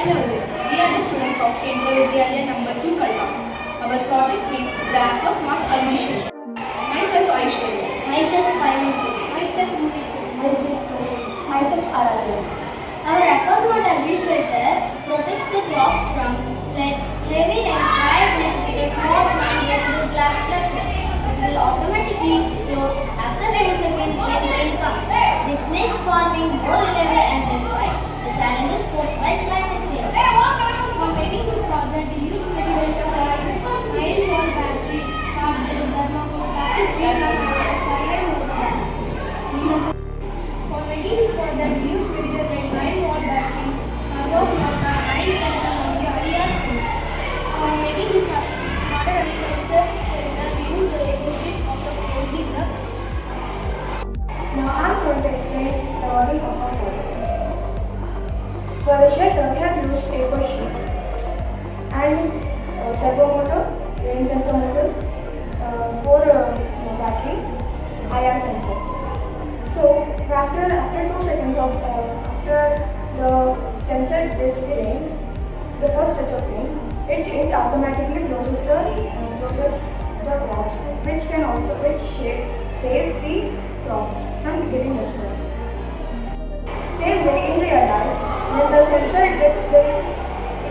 Hello there, we are the students of Kendra Vidyalaya number 2 Kalpa. Our project name the Aqua Smart Agri Shelter. Myself Aishwarya. Myself Payamudi. Myself Munisha. Myself Aradhya. Our Aqua Smart Agri Shelter protects the crops from floods, heavy rains, high winds with a small mandible glass structure. It will automatically close after 10 seconds when rain comes. This makes farming more reliable and despite the challenges posed by climate change. For making this project, we use materials of rainfall battery, cardboard, thermocol, plastic sheet, and motorized. For making this project, we use materials like rainfall battery, cardboard, motor, and sensor on the area. For making this smarter agriculture shelter, we use the eco sheet of the poultry truck. Now I am going to explain the working of our project. For the shelter, we have used Aqua sheet and servo motor, rain sensor motor, 4 batteries, IR sensor. So after 2 seconds of after the sensor gets the rain, the first touch of rain, it automatically closes the crops, which saves the crops from getting destroyed. Same way in real life, when the sensor gets the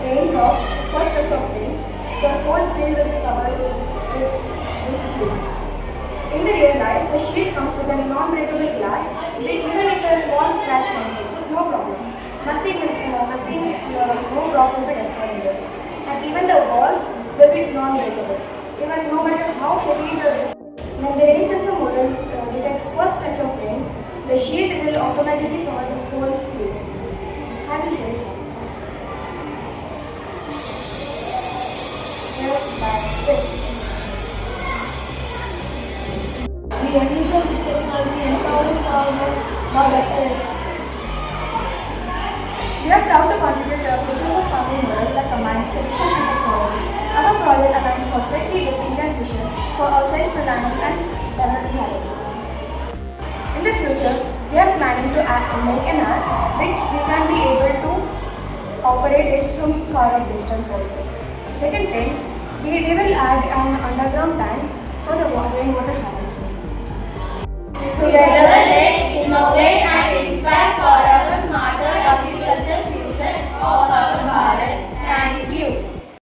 raindrop, first touch of rain, the whole field will be covered with this sheet. In the real life, the sheet comes with a non-breakable glass, even if a small scratch comes also, no problem. No crop will be destroyed in this. And even the walls will be non-breakable. Even no matter how heavy when the rain sensor model detects first touch of rain, the sheet will automatically cover the whole field. I will show you. We envision this technology empowering farmers for better lives. We are proud to contribute to a future-proof farming model that combines tradition and technology. Our project aligns perfectly with India's vision for a self-reliant and developed Bharat. In the future, we are planning to make an app which we can be able to operate it from far off distance also. Second thing, we will add an underground